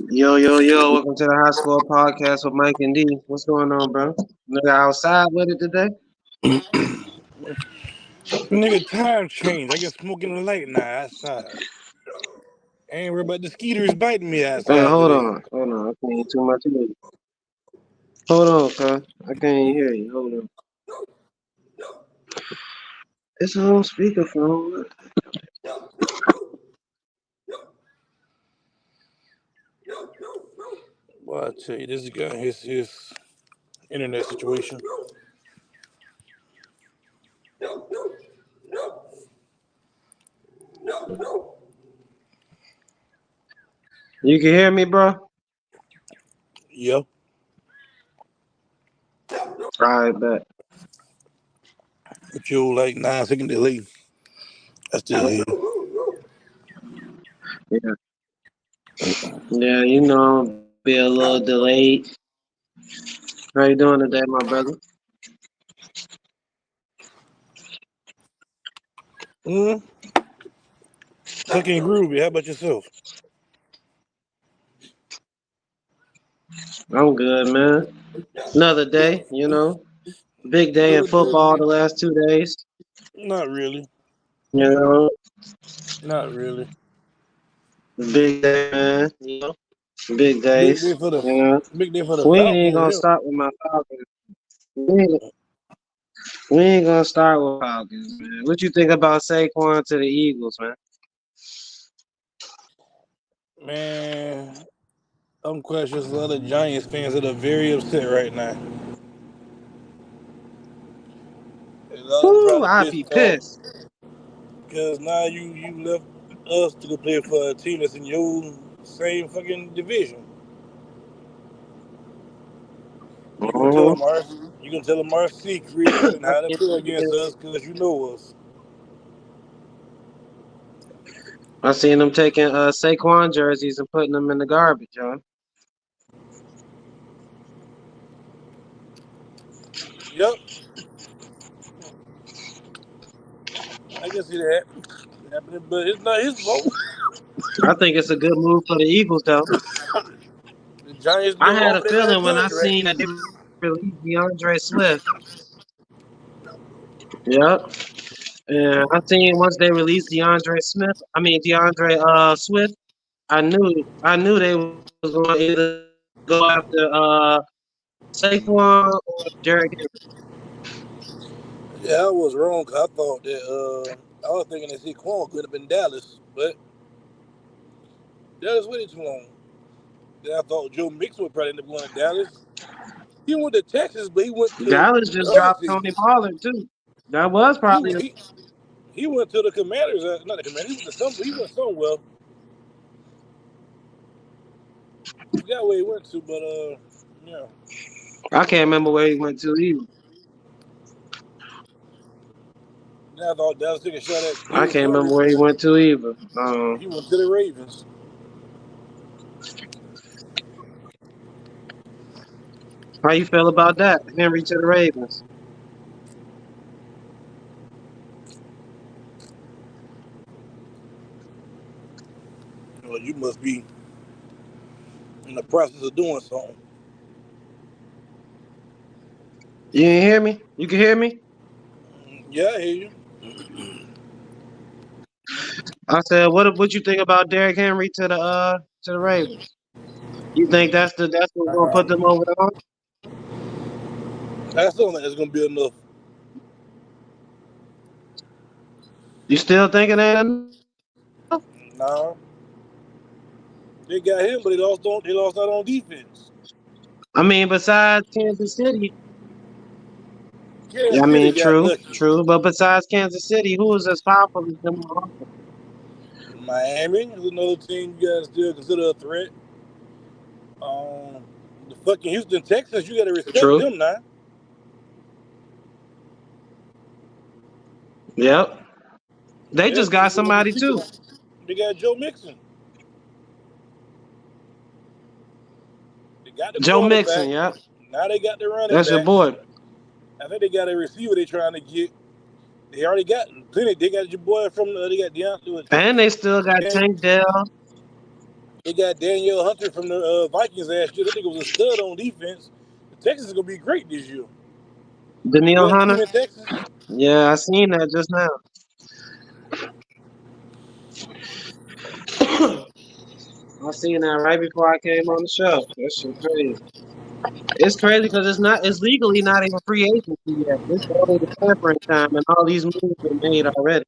Yo, yo, yo, welcome to the High Score Podcast with Mike and D. What's going on, bro? Nigga outside with it today? Nigga, time change. I can smoke in the light now outside. I ain't worried about the skeeters biting me Hey, outside today. hold on. I can't hear too much of you. Hold on, cuz. I can't hear you. Hold on. It's on speakerphone. Well, I tell you, this guy, his internet situation. You can hear me, bro? Yep. All right, bet. But you like 9 second delay. I still hear you. Yeah. Yeah, you know, be a little delayed. How you doing today, my brother? Fucking groovy. How about yourself? I'm good, man. Another day, you know. Big day in Another good football day. the last 2 days. Not really. You know, Not really. big day, man. You know, big Big days. day for the You know, big day for the we Falcons ain't and gonna him. start with my Falcons. We ain't gonna start with Falcons, man. What you think about Saquon to the Eagles, man? Man, I'm quite sure there's a lot of Giants fans that are very upset right now. A lot of them Woo, probably I'd be pissed off pissed. because now you left us to go play for a team that's in your same fucking division. You gonna tell them Mhm. our secrets and I how to seen play against us because you know us. I seen them taking Saquon jerseys and putting them in the garbage, huh? Yep, I can see that happening, but it's not his fault. I think it's a good move for the Eagles, though. The Giants I never had a offered that feeling when I contract. seen that they released DeAndre Swift. Yep. And I seen once they released DeAndre Swift, I knew they was going to either go after Saquon or Derrick. Yeah, I was wrong. 'Cause I thought that I was thinking that Saquon could have been Dallas, but Dallas waited too long. Then I thought Joe Mixon would probably end up going to Dallas. He went to Texas, but he went to Dallas the just other dropped Tony teams. Pollard too. That was He probably he, he went to the Commanders. Not the Commanders. He went to He went somewhere. I forgot where he went to, but yeah. I can't remember where he went to either. Then I thought Dallas took a shot at I David can't remember Culley, where he but went to either. he went to the Ravens. How you feel about that? Henry to the Ravens. Well, you must be in the process of doing something. You didn't hear me? You can hear me? Yeah, I hear you. I said, what you think about Derrick Henry to the Ravens? You think that's what's gonna put them over the hump? I still think it's gonna be enough. You still thinking that enough? Nah, they got him, but they lost out on defense. I mean, besides Kansas City, Kansas I City mean, got true, lucky. true. But besides Kansas City, who is as powerful as them? Miami is another team you gotta still consider a threat. Um, the fucking Houston Texans, you gotta respect True. them now. Yep. They Yeah, just because got you look at the somebody Chiefs, too. they got Joe Mixon. They got the Joe quarterback. Mixon, yep. Now they got the running That's your back. boy. I think they got a receiver they trying to get. They already got plenty. They got your boy from they got Deontay. And they still got Tank Dell. They got Daniel Hunter from the Vikings last year. That nigga was a stud on defense. The Texans is gonna be great this year. Danielle Best team Hunter. in Texas. Yeah, I seen that just now. I seen that right before I came on the show. That shit crazy. It's crazy because it's legally not even free agency yet. It's only the tampering time, and all these moves been made already.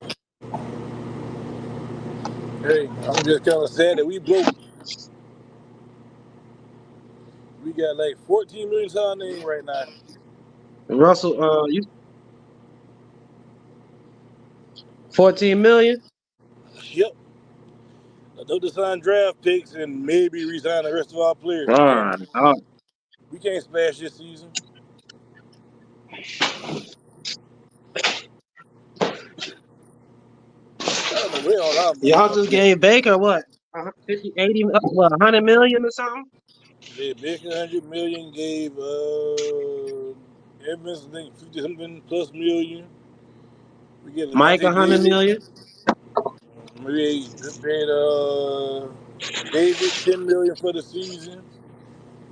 Hey, I'm just kind of sad that we broke. We got like 14 million to our name right now. Russell, you 14 million. Yep. I know to sign draft picks and maybe resign the rest of our players. We can't smash this season. I don't know where all our money Y'all come just from. gave Baker what? 50, 80, what, 100 million or something? They big 100 million gave Evans I think 50 something plus million. We get Mike Levante 100 David. million. We paid David 10 million for the season.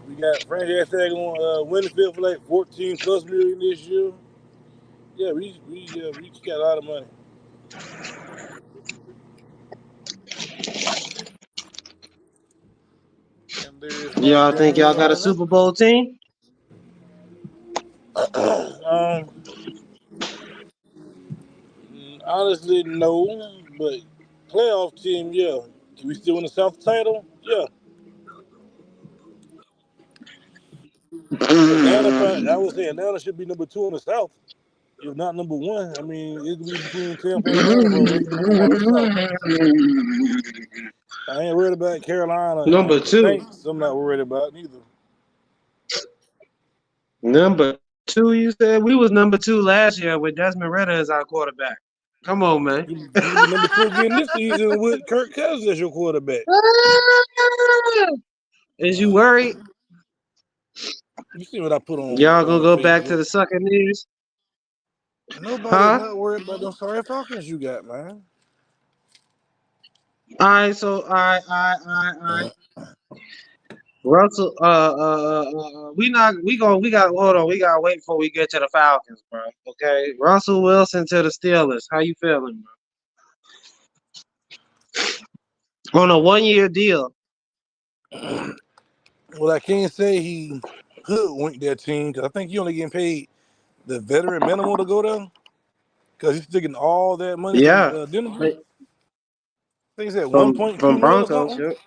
We got franchise tag on Winfield for like 14 plus million this year. Yeah, we got a lot of money. And there is my Y'all think starting y'all got a lineup. Super Bowl team? Honestly, no. But playoff team, yeah. Can we still win the South title? Yeah. I would say Atlanta should be number 2 in the South, if not number 1. I mean, it could be between Tampa and Atlanta for a race, number 1 in the South. I ain't worried about Carolina Number and the two. Saints. I'm not worried about neither. Number two, you said? We was number 2 last year with Desmond Ritter as our quarterback. Come on, man. You can be number 2 again this season with Kirk Cousins as your quarterback. Is you worried? You see what I put on Y'all gonna go back to Facebook? the sucker news? Nobody's Huh? not worried about them sorry Falcons you got, man. All right, so all right. Russell, we got hold on. We gotta wait before we get to the Falcons, bro. Okay, Russell Wilson to the Steelers. How you feeling, bro? On a 1-year deal. Well, I can't say he hoodwinked that team because I think he only getting paid the veteran minimum to go there because he's taking all that money from Yeah, Denver. I think he's at from 1.2 million or Broncos. something. Yep.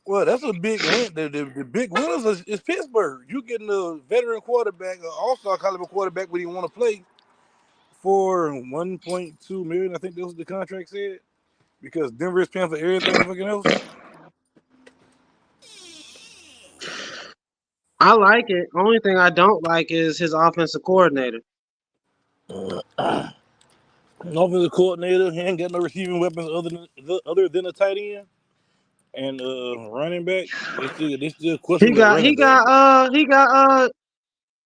Well, that's a big win. The big winners is Pittsburgh. You getting a veteran quarterback, an all-star caliber quarterback, when you want to play for 1.2 million. I think that was the contract said because Denver is paying for everything fucking else. I like it. Only thing I don't like is his offensive coordinator. An offensive coordinator, he ain't got no receiving weapons other than a tight end and running back. They still He question the got running he back. got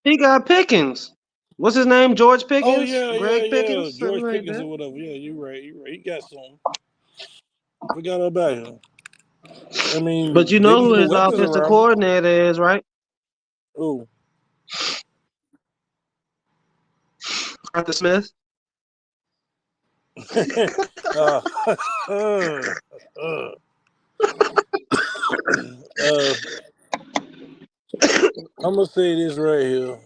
he got Pickens. What's his name? George Oh Pickens? yeah. Greg Pickens? Something George like Pickens that. or whatever. Yeah, you're right. He got some. Forgot about him. I But you mean, they know need who to put his weapons offensive around him. coordinator is, right? Oh, Arthur Smith. uh, uh, uh, uh, I'm gonna say this right here.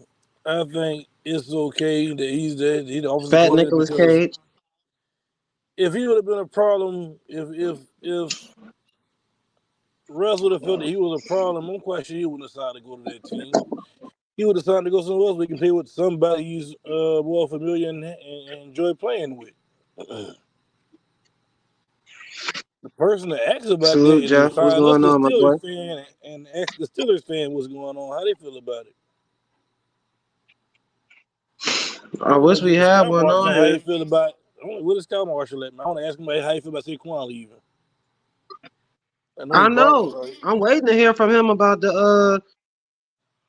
I think it's okay that he's the offensive Fat coordinator Nicolas because Cage. if he would have been a problem, if Russ would have felt that he was a problem, I'm quite sure he wouldn't have decided to go to that team. He would have decided to go somewhere else where he can play with somebody he's more familiar and enjoy playing with. The person that asks about that Salute, and Jeff. What's find us going the on, my boy? Steelers fan and ask the Steelers fan what's going on, how they feel about it. I I want wish to we get the had Scott one Marshall, on man, how here. you feel about what is Scott Marshall at, man? I want to ask him how you feel about Saquan leaving. I know he I barks. know. I'm waiting to hear from him about the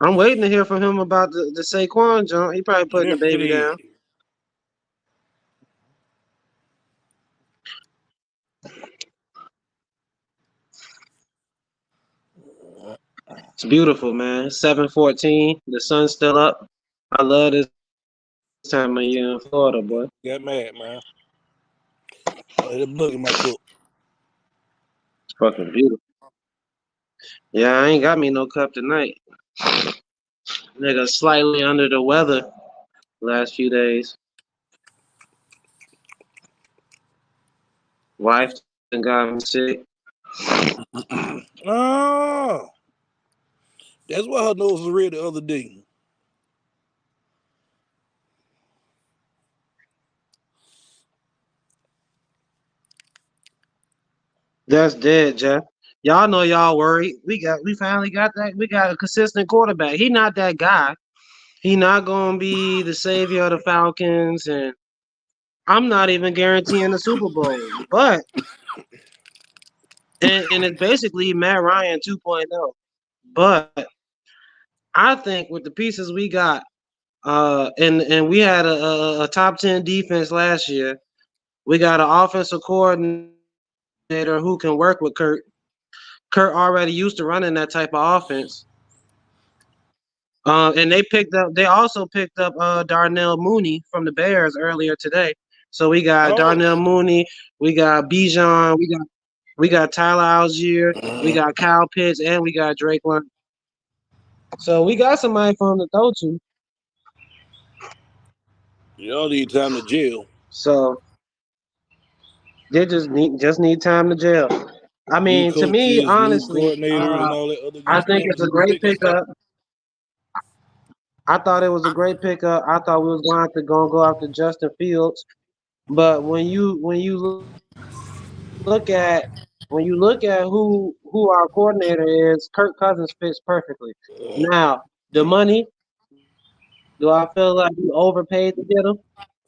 I'm waiting to hear from him about the Saquon jump. He probably putting the baby down. It's beautiful, man. 7:14. The sun's still up. I love this time of year in Florida, boy. Got mad, man. I had a bug in my cup. It's fucking beautiful. Yeah, I ain't got me no cup tonight. Nigga, slightly under the weather last few days. Wife done got me sick. Oh, that's why her nose was red the other day. That's dead, Jeff. Y'all know y'all worried. We finally got that. We got a consistent quarterback. He not that guy. He not gonna be the savior of the Falcons, and I'm not even guaranteeing the Super Bowl. But and it's basically Matt Ryan 2.0. But I think with the pieces we got, and we had a top 10 defense last year. We got an offensive coordinator who can work with Kirk. Kirk already used to running that type of offense. And they also picked up Darnell Mooney from the Bears earlier today. So we got Oh, Darnell Mooney, we got Bijan, we got Tyler Algier, we got Kyle Pitts, and we got Drake London. So we got somebody for him to throw to. y'all need time to jail. So they just need time to jail. I New mean, to me, coaches, new honestly, coordinators, and all that other I good think stuff. it's Just a great take their time. pickup. I thought it was a great pickup. I thought we was going to have to go after Justin Fields, but when you look at who our coordinator is, Kirk Cousins fits perfectly. Now, the money, do I feel like we overpaid to get him?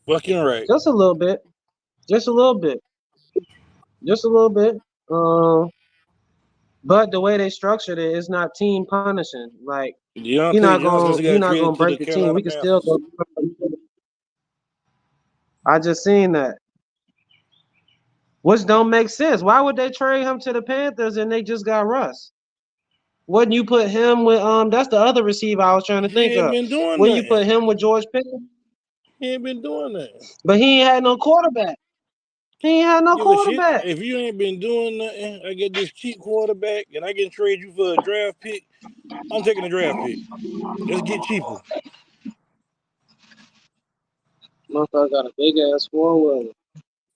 Fucking Just a right. little bit. Just a little bit. Just a little bit. But the way they structured it is not team punishing. Like Deontay Johnson he got not traded gonna to break the the team. Carolina We can still Panthers. go. I just seen that. Which don't make sense. Why would they trade him to the Panthers and they just got Russ? Wouldn't you put him with that's the other receiver I was trying to He think ain't of. been doing Wouldn't you nothing. put him with George Pickens? He ain't been doing nothing. But he ain't had no quarterback. He ain't had no Give a shit. quarterback. If you ain't been doing nothing, I get this cheap quarterback and I can trade you for a draft pick. I'm taking a draft pick. Let's get cheaper. Motherfucker got a big ass forward.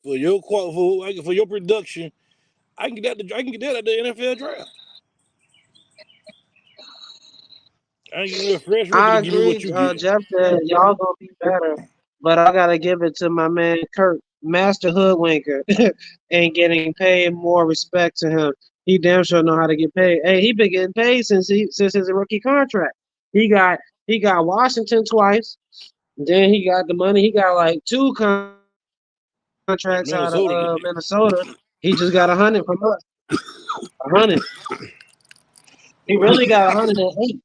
For your for your production, I can get that. I can get that at the NFL draft. I ain't getting a fresh rookie I to give me what agree. you getting. Jeff said y'all gonna be better, but I gotta give it to my man Kirk, master hoodwinker, and getting paid more respect to him. He damn sure know how to get paid. Hey, he been getting paid since his rookie contract. He got he got Washington twice. Then he got the money. He got like two contracts out of At Minnesota. Minnesota, He just got 100 from us. 100. He really got 108.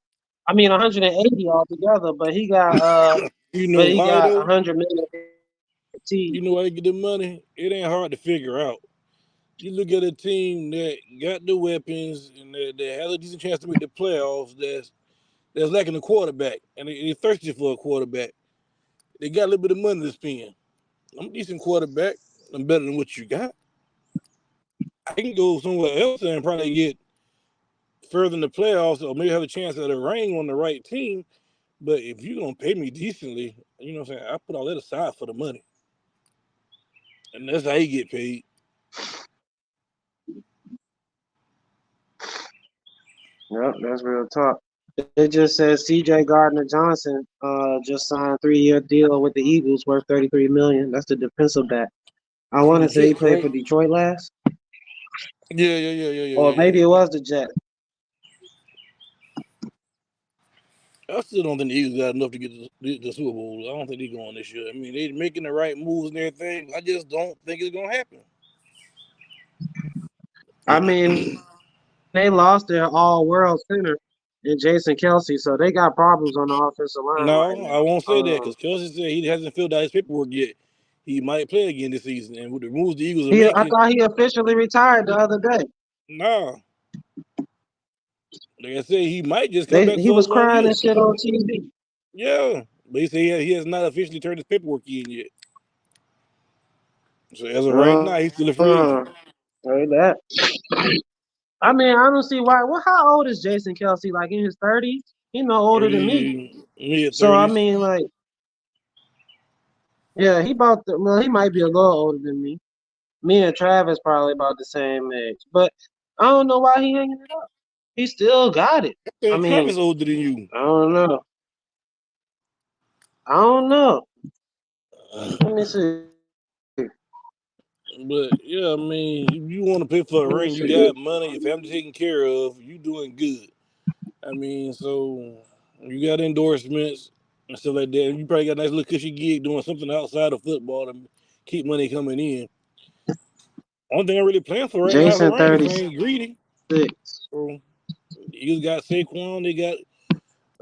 I mean 180 altogether, you but know he why got though? 100 million guaranteed. You know why you get the money? It ain't hard to figure out. You look at a team that got the weapons and that has a decent chance to make the playoffs. That's lacking a quarterback, and they thirsty for a quarterback. They got a little bit of money to spend. I'm a decent quarterback. I'm better than what you got. I can go somewhere else and probably get further in the playoffs or maybe have a chance at a ring on the right team. But if you're gonna pay me decently, you know what I'm saying, I put all that aside for the money. And that's how you get paid. Yep, that's real talk. It just says C.J. Gardner Johnson just signed a 3-year deal with the Eagles worth 33 million. That's the defensive back. I From want the to say he Jets, played right? for Detroit last, or maybe it Yeah. was the Jets. I still don't think the Eagles got enough to get the Super Bowl. I don't think they're going this year. I mean, they're making the right moves and everything. I just don't think it's gonna happen. I mean, they lost their all-world center in Jason Kelsey, so they got problems on the offensive line right now. No, I won't say that because Kelsey said he hasn't filled out his paperwork yet. He might play again this season, and with the moves the Eagles are I making, thought he officially retired the other day. nah, Like I said, he might just come back He for was 1 crying year. and shit on TV. Yeah, but he said he has not officially turned his paperwork in yet. So as of right now, he's still a free agent. Heard that. I mean, I don't see why. Well, how old is Jason Kelsey? Like in his 30s? He no older than me. Mid So I 30s. mean, like, yeah, well, he might be a little older than me. Me and Travis probably about the same age. But I don't know why he hanging it up. He still got it. I Yeah, mean, Travis older than you. I don't know. I don't know. Let me see. But yeah, I mean, if you want to pay for a Let me ring, you see. got money, your family taken care of, you doing good. I mean, so you got endorsements and stuff like that. You probably got a nice little cushy gig doing something outside of football to keep money coming in. Only thing I really plan for right now is a Jason ring. If I 36. ain't greedy, so you got Saquan, they got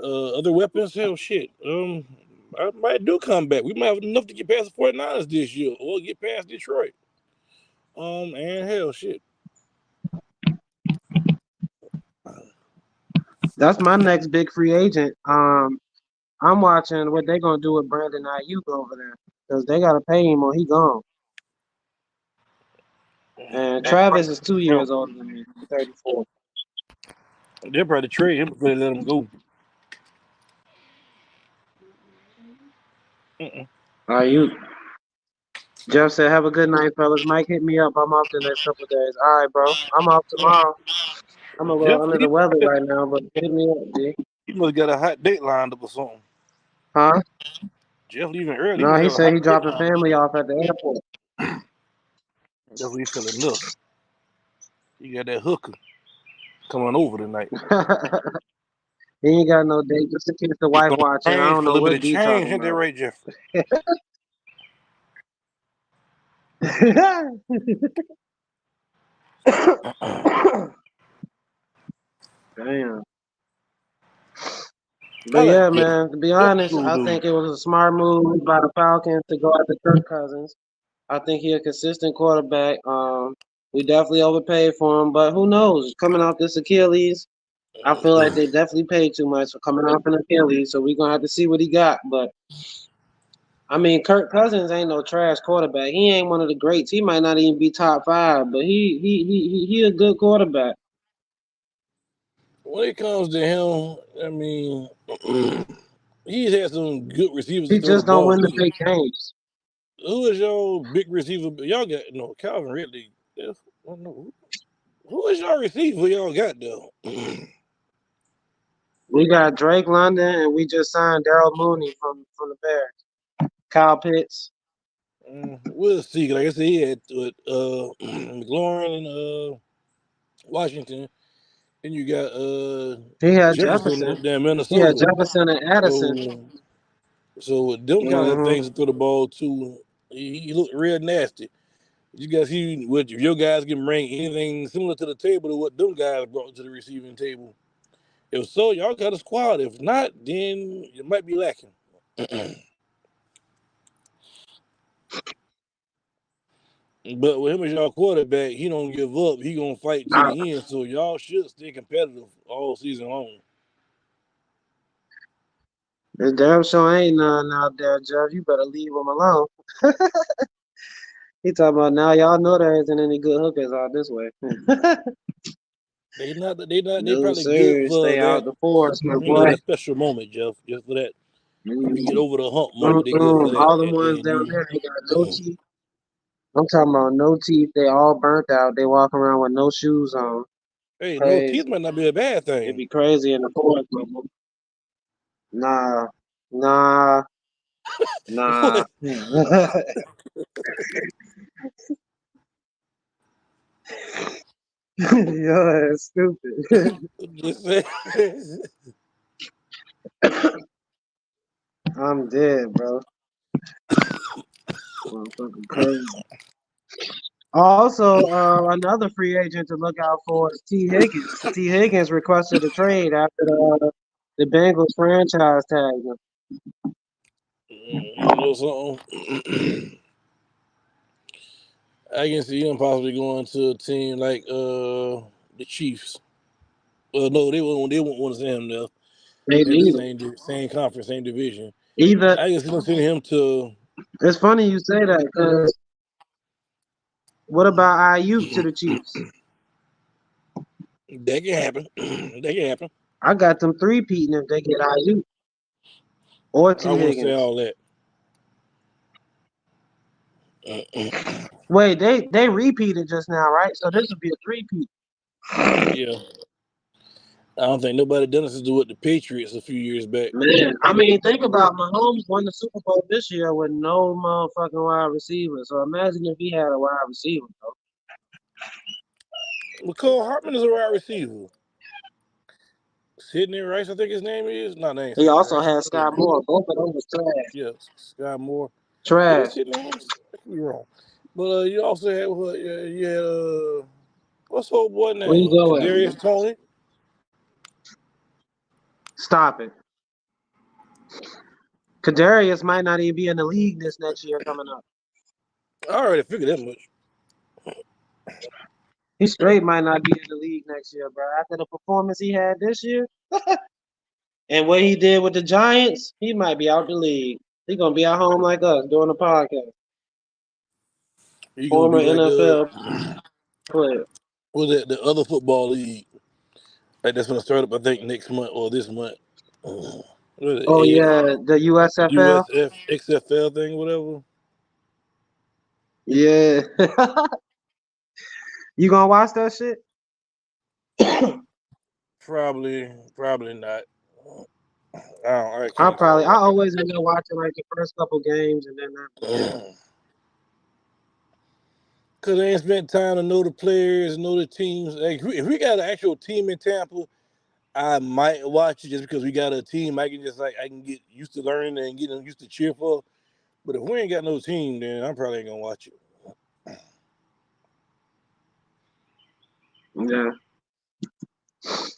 other weapons. Hell, shit. I might do come back. We might have enough to get past the 49ers this year, or get past Detroit. And hell, shit. That's my next big free agent. I'm watching what they gonna do with Brandon Ayuk over there because they gotta pay him or he gone. And Travis is 2 years older than me, 34. They'll probably trade him before they let him go. Ayuk. Jeff said, "Have a good night, fellas. Mike hit me up. I'm off the next couple of days. All right, bro. I'm off tomorrow. I'm a little Jeff, under the weather right now, but hit me up, G. he must got a hot date lined up or something. Huh? Jeff leaving early. He No, must he have a said hot he date dropping lined up. family off at the airport. That's what he's telling us. He got that hooker coming over tonight. He ain't got no date just in case the It's wife gonna watching. I change don't for a know little bit what of D change. talking Ain't that about. right, Jeff? Damn. I But like yeah, Jeff. man, to be Jeff honest, cool I dude. think it was a smart move by the Falcons to go after Kirk Cousins. I think he's a consistent quarterback. We definitely overpaid for him, but who knows? Coming off this Achilles, I feel like they definitely paid too much for coming off an Achilles, so we're gonna have to see what he got. But I mean, Kirk Cousins ain't no trash quarterback. He ain't one of the greats. He might not even be top five, but he a good quarterback. When it comes to him, I mean, he's had some good receivers to He throw the just don't ball win the to. big games. Who is your big receiver? Y'all got no Calvin Ridley. Who is your receiver y'all got though? We got Drake London, and we just signed Daryl Mooney from the Bears. Kyle Pitts. We'll see. Like I said, he had McLaurin and Washington. Then you got He had Jefferson Jefferson. up there in He had Minnesota. Jefferson and Addison. So with them kind of Mm-hmm. things to throw the ball to, he looked real nasty. You guys see what if your guys can bring anything similar to the table to what them guys brought to the receiving table. If so, y'all got a squad. If not, then you might be lacking. But with him as y'all quarterback, he don't give up. He gonna fight to the end. So y'all should stay competitive all season long. The damn sure ain't none out there, Jeff. You better leave him alone. He talking about now. Y'all know there isn't any good hookers out this way. They not. They not. They No probably good sir, for stay out that. the forest, my You know, boy. that special moment, Jeff. Just for that, you can get over the hump moment. They good for Mm-mm. that. All the And ones then down you, there, they got no teeth. I'm talking about no teeth. They all burnt out. They walk around with no shoes on. hey, no teeth Crazy. might not be a bad It'd thing. be crazy in the forest. Nah, nah, nah. Yo, that's stupid. Just say, I'm dead, bro. Motherfucking crazy. Also, another free agent to look out for is T. Higgins. T. Higgins requested a trade after the Bengals franchise tagged him. you know something. I can see him possibly going to a team like the Chiefs. No, they won't want to send him there. They They're the need him. same conference, same division. Either I guess they're sending him to. it's funny you say that because what about IU to the Chiefs? That can happen. That can happen. I got them three-peating if they get IU or I T. wouldn't say Higgins. all that. Wait, they repeated just now, right? So this would be a three-peat. Yeah. I don't think nobody done this to do with the Patriots a few years back. Man, I mean, think about Mahomes won the Super Bowl this year with no motherfucking wide receiver. So imagine if he had a wide receiver, though. McCall Hartman is a wide receiver. Sidney Rice, I think his name is. No, that ain't He Sidney also Rice. had Sky Moore. Both of them was trash. Yeah, Sky Moore. Is Trash. it Sidney Rice? I could be wrong. But you also had what? You had what's the old boy Where you name? go at? Kadarius Toney. Stop it. Kadarius might not even be in the league this next year coming up. I already figured that much. He straight might not be in the league next year, bro. After the performance he had this year and what he did with the Giants, he might be out the league. He gonna be at home like us doing the podcast. You gonna Former be like NFL player. was that the other football league? Like that's gonna start up, I think, next month or this month. What is Oh it? yeah, the USFL. USF XFL thing, whatever. Yeah. You gonna watch that shit? Probably not. I can't I call always end up watching like the first couple games and then it. Cause they ain't spent time to know the players, know the teams. Like if we got an actual team in Tampa, I might watch it just because we got a team. I can get used to learning and getting used to cheer for. But if we ain't got no team, then I'm probably ain't gonna watch it. yeah.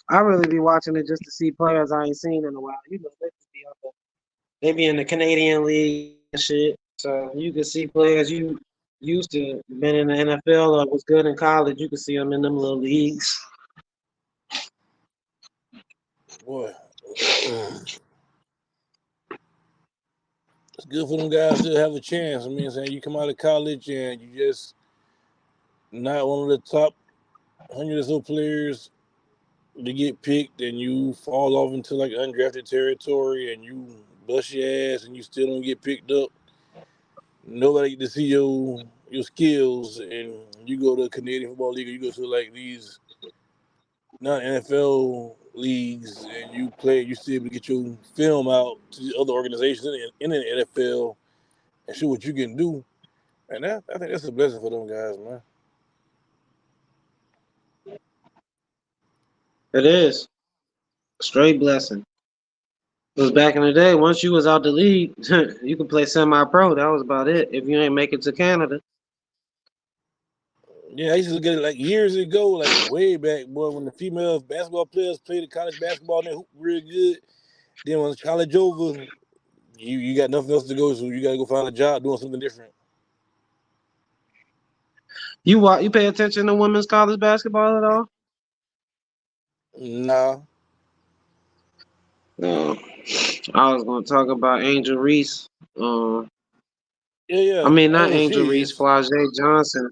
I really be watching it just to see players I ain't seen in a while. You know, they be in the Canadian League and shit. So you can see players you used to been in the NFL or was good in college. You can see them in them little leagues. Boy, it's good for them guys to have a chance. I mean, saying you come out of college and you just not one of the top 100 or so players to get picked, and you fall off into like undrafted territory, and you bust your ass, and you still don't get picked up. Nobody get to see your skills, and you go to a Canadian Football League, or you go to like these non NFL leagues, and you play. You still able to get your film out to the other organizations in the NFL and show what you can do. And I think that's a blessing for them guys, man. It is straight blessing. Because back in the day, once you was out the league, you could play semi-pro. That was about it. If you ain't make it to Canada. Yeah, I used to get it like years ago, like way back, boy, when the female basketball players played the college basketball and they hooped real good. Then when college over, you got nothing else to go, so you got to go find a job doing something different. You pay attention to women's college basketball at all? Nah. No. I was gonna talk about Angel Reese. Yeah. I mean I know not who Angel she Reese, is. Flau'jae Johnson.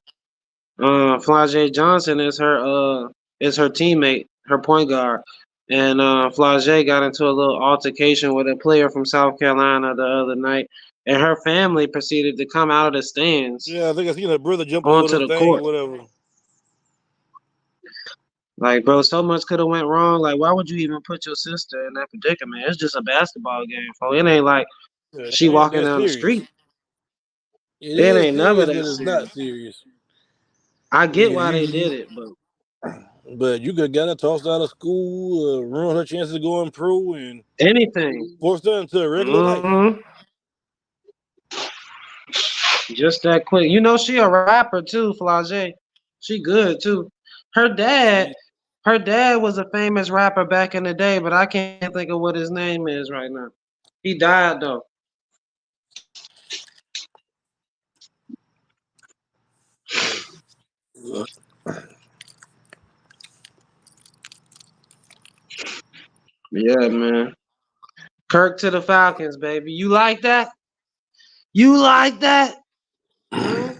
Flau'jae Johnson is her teammate, her point guard. And Flau'jae got into a little altercation with a player from South Carolina the other night, and her family proceeded to come out of the stands Yeah, I think I seen her brother jump over onto the the thing or court. whatever. Like, bro, so much could have went wrong. Like, why would you even put your sister in that predicament? It's just a basketball game, folks. It ain't like Yeah, she it ain't walking that down the serious. street. It It is ain't never serious, that but it's serious. not serious. I I mean, get why they did it, but you could get her tossed out of school, ruin her chances of going pro, and anything. force her into a regular life. hmm Just that quick. You know she a rapper too, Flau'jae. She good too. Her dad, She, her dad was a famous rapper back in the day, but I can't think of what his name is right now. He died though. Yeah, man. Kirk to the Falcons, baby. You like that? You like that? Hmm?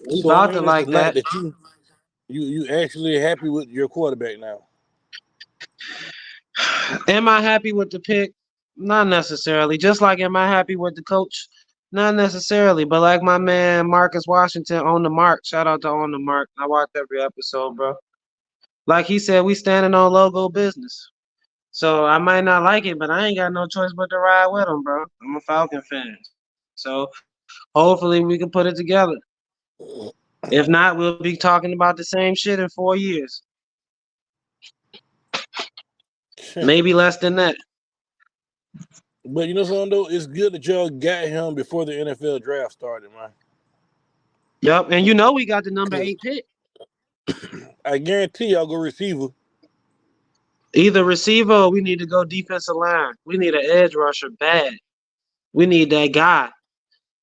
We So I'm about to hearing this like tonight that. that you actually happy with your quarterback now. Am I happy with the pick? Not necessarily. Just like am I happy with the coach? Not necessarily. But like my man Marcus Washington on the mark. Shout out to on the mark. I watch every episode, bro. Like he said, we standing on logo business. So I might not like it, but I ain't got no choice but to ride with him, bro. I'm a Falcon fan. So hopefully we can put it together. If not, we'll be talking about the same shit in 4 years. Maybe less than that. But you know something though, it's good that y'all got him before the NFL draft started, man. Yep. And you know we got the number 8 pick. I guarantee y'all go receiver. Either receiver or we need to go defensive line. We need an edge rusher bad. We need that guy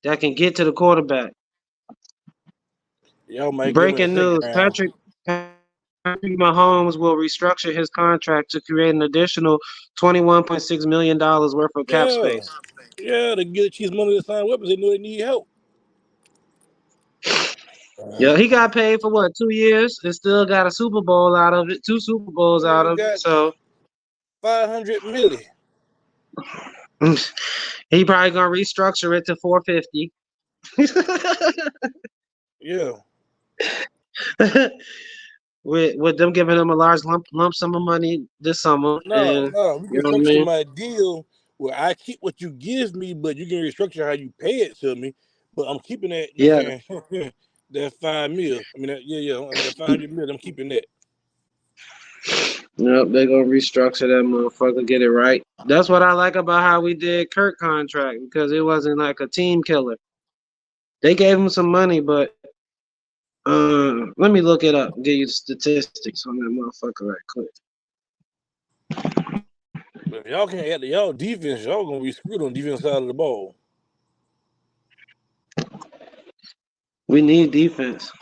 that can get to the quarterback. Y'all might get him in the Breaking second news: round. Patrick Mahomes will restructure his contract to create an additional $21.6 million worth of cap Yeah. space. Yeah, to get Chiefs money to sign weapons, they know they need help. Yeah, he got paid for what, 2 years and still got a Super Bowl out of it, 2 Super Bowls out Nigga of it. got So $500 million. he probably gonna restructure it to 450. Yeah. with them giving him a large lump sum of money this summer, No, and no. We you can know what I structure mean. my deal where I keep what you give me, but you can restructure how you pay it to me. But I'm keeping that, you know Yeah, what I'm saying? That 5 mil. I mean that 500 mil, I'm keeping that. yep, they gonna restructure that motherfucker, get it right. That's what I like about how we did Kirk contract because it wasn't like a team killer. They gave him some money, but let me look it up and give you the statistics on that motherfucker right quick. But if y'all can't add to y'all defense, y'all gonna be screwed on the defense side of the ball. We need defense.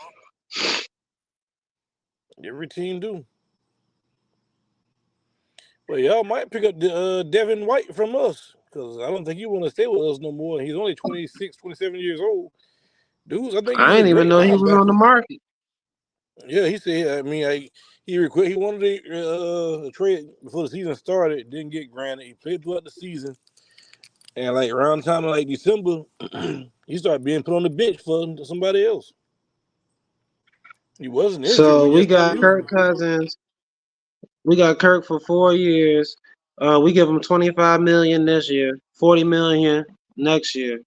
Every team do. Well, y'all might pick up the Devin White from us because I don't think he want to stay with us no more. He's only 26, 27 years old. Dudes, I think he's I a didn't even great know he was on the linebacker. market. Yeah, he said. I mean, he wanted a trade before the season started. Didn't get granted. He played throughout the season, and like around the time of like December, he started being put on the bench for somebody else. He wasn't injured. So We we just stopped got using Kirk him. Cousins. We got Kirk for 4 years. We give him 25 million this year, 40 million next year,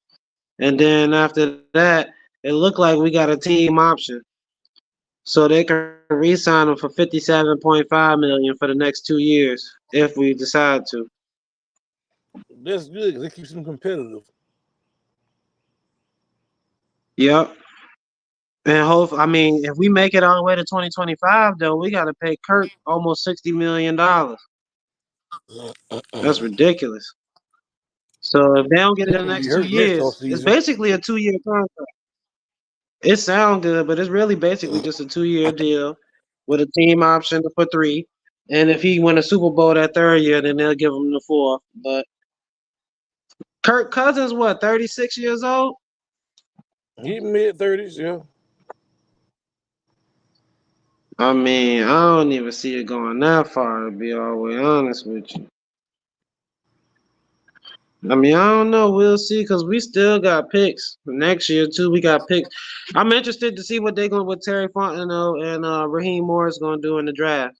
and then after that, it looked like we got a team option, so they can re-sign him for 57.5 million for the next 2 years if we decide to. That's good because it keeps him competitive. Yep. And I mean, if we make it all the way to 2025, though, we got to pay Kirk almost $60 million. That's ridiculous. So if they don't get it in the He'll be next two hurt next off years, it's season. basically a 2 year contract. It sounds good, but it's really basically just a 2 year deal with a team option for 3. And if he win a Super Bowl that 3rd year, then they'll give him the 4th. But Kirk Cousins, what, 36 years old? He mid-30s, yeah. I mean, I don't even see it going that far, to be all the way honest with you. I mean, I don't know. We'll see because we still got picks next year too. We got picks. I'm interested to see what they're going with Terry Fontenot and Raheem Morris going to do in the draft.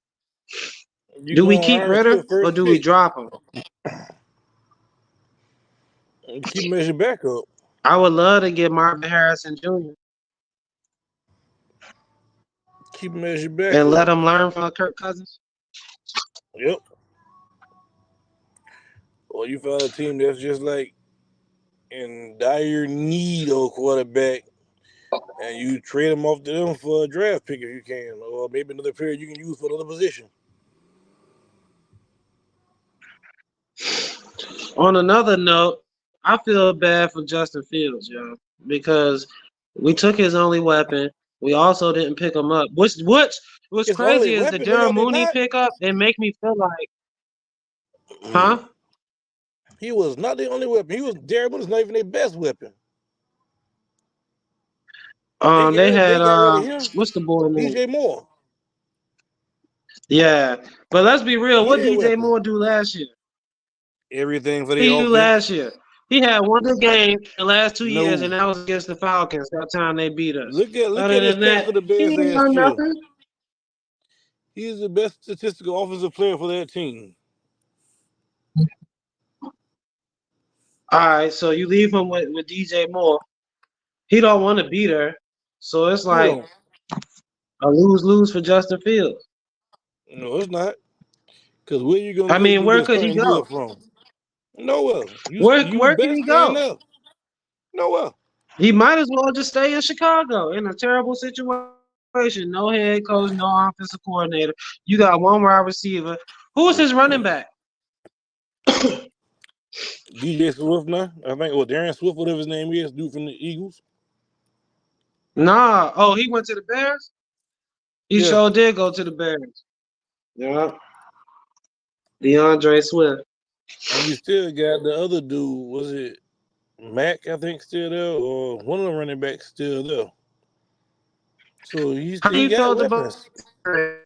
You Do we going keep RSU Ritter at or first do we pick. drop him? Keep him as your backup. I would love to get Marvin Harrison Jr. Keep him as your and backup. let him learn from Kirk Cousins. Yep. Or you found a team that's just like in dire need of a quarterback, and you trade them off to them for a draft pick if you can, or maybe another player you can use for another position. On another note, I feel bad for Justin Fields, yo, because we took his only weapon. We also didn't pick him up. What's It's only crazy is the weapon. No, Daryl y'all did Mooney not. pickup. It make me feel like Huh? He was not the only weapon. Derrick was not even their best weapon. They They had got rid of him. what's the boy name? DJ Moore. Yeah, but let's be real. He What their DJ weapon. Moore do last year? Everything for He the do offense. last year. He had one good game the last 2 years, and No. that was against the Falcons. That time they beat us. Look Other at his than stats that, for the he Bears ain't last done year. nothing. He's the best statistical offensive player for that team. All right, so you leave him with DJ Moore. He don't want to beat her, so it's Who like don't? a lose-lose for Justin Fields. No, it's not. Because where you gonna I go mean, get where this could he starting good go? from? Nowhere. You Where can best he stay in go? there. Nowhere. He might as well just stay in Chicago in a terrible situation. No head coach, no offensive coordinator. You got one wide receiver. Who is his running back? DJ Swift now. I think Darren Swift, whatever his name is, dude from the Eagles. Nah. Oh, he went to the Bears? He Yeah. sure did go to the Bears. Yeah. DeAndre Swift. And you still got the other dude, was it Mac, I think, still there, or one of the running backs still there. So How he you got throw the weapons. ball? I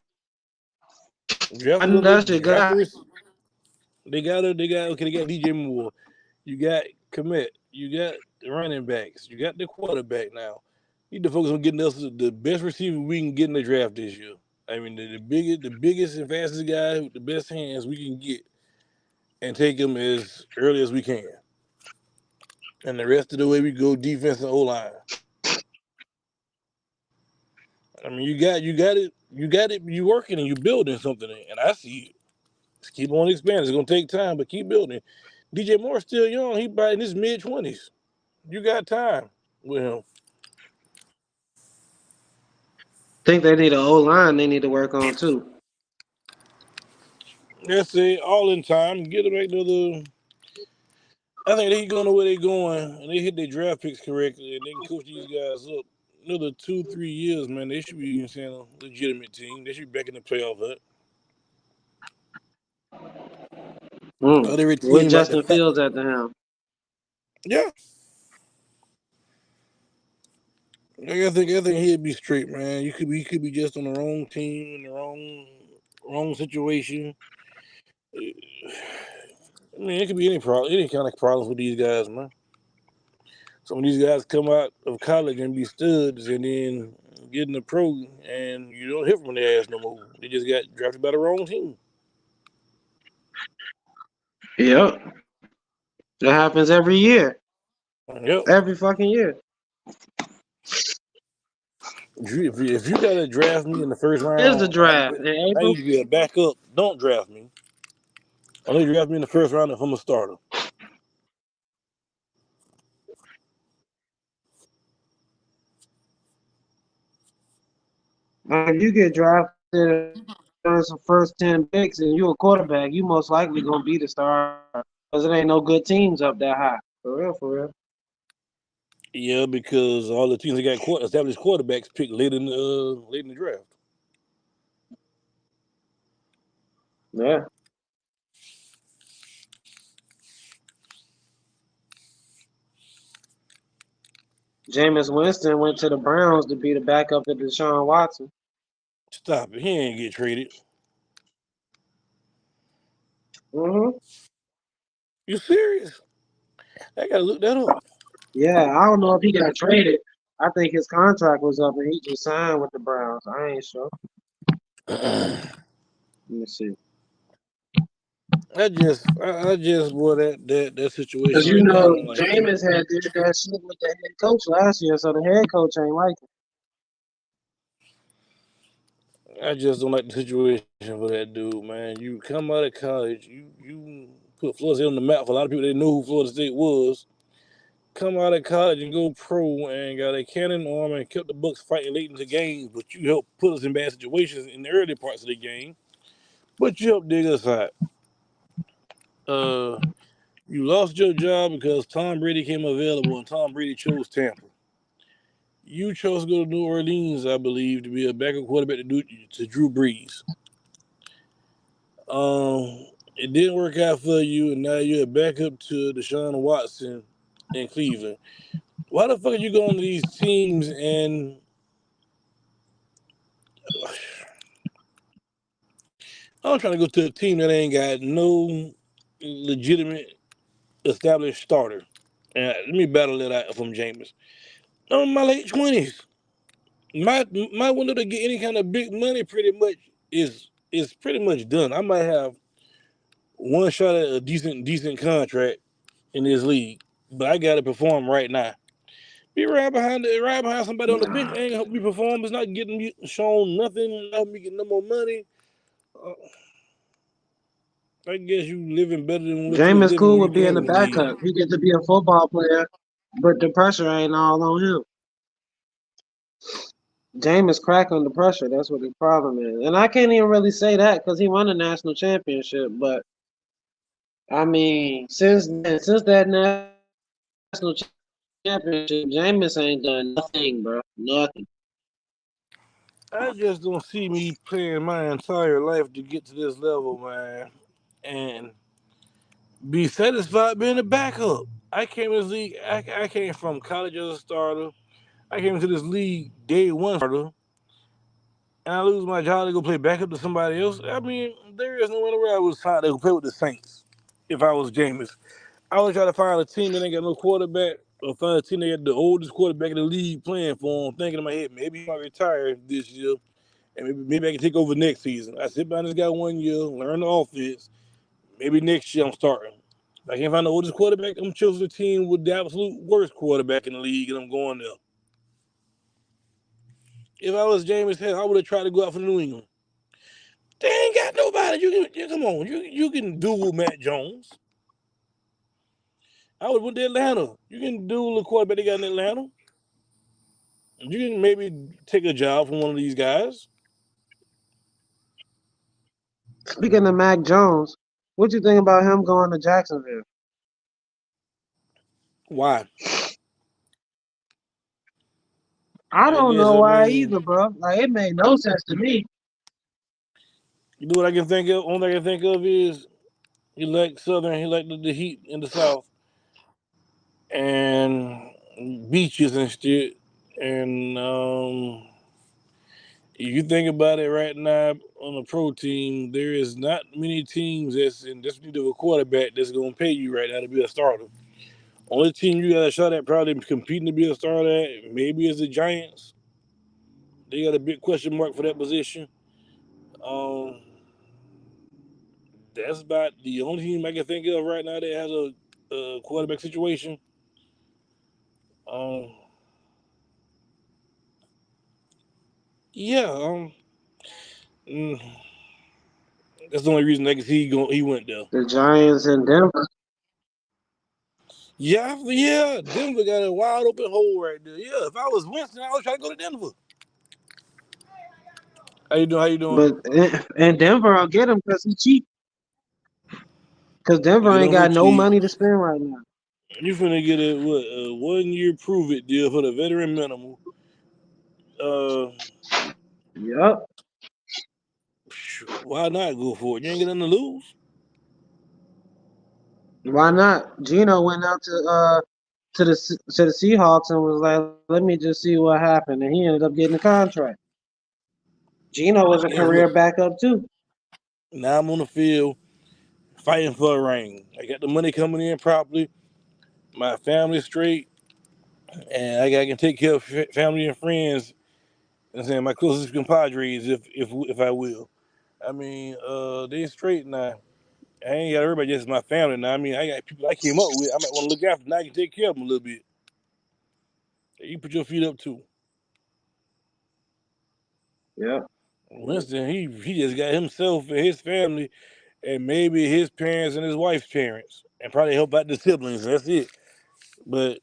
Draft know another that's your draft. guy. They got okay. They got DJ Moore. You got Komet. You got the running backs. You got the quarterback now. You need to focus on getting us the best receiver we can get in the draft this year. I mean, the biggest and fastest guy with the best hands we can get, and take him as early as we can. And the rest of the way we go defense and O line. I mean, you got it. You working and you building something, and I see it. Just keep on expanding. It's gonna take time, but keep building. DJ Moore's still young. He about in his mid-20s. You got time with him. Think they need an O line they need to work on too. That's it. All in time. Get them back to the. I think they going to where they going, and they hit their draft picks correctly, and they can coach these guys up. Another 2-3 years, man. They should be saying a legitimate team. They should be back in the playoff hunt. Not every With team like the Justin fact. Fields at the helm. Yeah, I think he'd be straight, man. You could be just on the wrong team in the wrong situation. I mean, it could be any kind of problems with these guys, man. Some of these guys come out of college and be studs, and then get in the pro, and you don't hear from their ass no more. They just got drafted by the wrong team. Yep. That happens every year. Yep. Every fucking year. If you gotta draft me in the first Here's the round, draft in I April. need to be a backup. Don't draft me. Only draft me in the first round if I'm a starter. If you get drafted as the first 10 picks and you a quarterback, you most likely gonna be the starter. Because it ain't no good teams up that high. For real, for real. Yeah, because all the teams that got established quarterbacks picked late in the draft. Yeah. Jameis Winston went to the Browns to be the backup to Deshaun Watson. Stop it. He ain't get traded. Mm-hmm. You serious? I gotta look that up. Yeah, I don't know if he got traded. I think his contract was up and he just signed with the Browns. I ain't sure. Let me see. I just boy that Because situation you right there. I know, don't like it. Jameis had did that shit with the head coach last year, so the head coach ain't like it. I just don't like the situation for that dude, man. You come out of college, you put Florida State on the map for a lot of people that know who Florida State was. Come out of college and go pro and got a cannon arm and kept the Bucks fighting late into games, but you helped put us in bad situations in the early parts of the game. But you helped dig us out. Uh, you lost your job because Tom Brady came available and Tom Brady chose Tampa. You chose to go to New Orleans, I believe, to be a backup quarterback to Drew Brees. Um, It didn't work out for you, and now you're back up to Deshaun Watson in Cleveland. Why the fuck are you going to these teams and I'm trying to go to a team that ain't got no legitimate established starter? And let me battle it out from Jameis. I'm in my late 20s. My window to get any kind of big money pretty much is pretty much done. I might have one shot at a decent contract in this league, but I got to perform right now. Be right behind somebody on the bench ain't help me perform. It's not getting me shown nothing. Not help me get no more money. Uh, I guess you living better than what you was Jameis living cool when with you being came the in the league. backup. He get to be a football player, but the pressure ain't all on him. Jameis crack under pressure. That's what the problem is. And I can't even really say that because he won a national championship. But I mean, since that national championship, Jameis ain't done nothing, bro. Nothing. I just don't see me playing my entire life to get to this level, man, and be satisfied being a backup. I came in this league. I came from college as a starter. I came into this league day one starter, and I lose my job to go play backup to somebody else. I mean, there is no way where I was trying to play with the Saints. If I was Jameis, I would try to find a team that ain't got no quarterback, or find a team that got the oldest quarterback in the league playing for him. Thinking in my head, maybe he might retire this year, and maybe I can take over next season. I sit behind this guy 1 year, learn the offense. Maybe next year I'm starting. If I can't find the oldest quarterback, I'm choosing a team with the absolute worst quarterback in the league, and I'm going there. If I was James Hill, I would have tried to go out for New England. They ain't got nobody. Come on. You can duel Matt Jones. I would went to Atlanta. You can duel the quarterback they got in Atlanta. You can maybe take a job from one of these guys. Speaking of Mac Jones, what you think about him going to Jacksonville? Why? I I don't guess know I why mean either, bro. Like it made no sense to me. you know what I can think of. Only thing I can think of is he liked Southern. He liked the heat in the South and beaches and shit. And if you think about it right now on a pro team, there is not many teams that's in this need of a quarterback that's gonna pay you right now to be a starter. Only team you got a shot at probably competing to be a starter at maybe is the Giants. They got a big question mark for that position. Um, that's about the only team I can think of right now that has a quarterback situation. Um, yeah, mm, that's the only reason I can see he went there. The Giants in Denver. Yeah, Denver got a wide open hole right there. Yeah, if I was Winston, I would try to go to Denver. How you doing? How you doing? But and Denver will get him because he's cheap. Because You Denver get ain't on for got no cheap. money to spend right now. You finna get a 1 year prove it deal for the veteran minimum. Uh, Yup. why not go for it? You ain't got nothing to lose. Why not? Gino went out to the Seahawks and was like, "Let me just see what happened," and he ended up getting a contract. Gino was a Guess career what? backup too. Now I'm on the field fighting for a ring. I got the money coming in properly. My family's straight, and I can take care of family and friends. And saying my closest compadres, if I will. I mean, they straight now. I ain't got everybody just my family now. I mean, I got people I came up with. I might want to look after. Now I can take care of them a little bit. You put your feet up too. Yep. Winston, he just got himself and his family, and maybe his parents and his wife's parents, and probably help out the siblings. That's it. But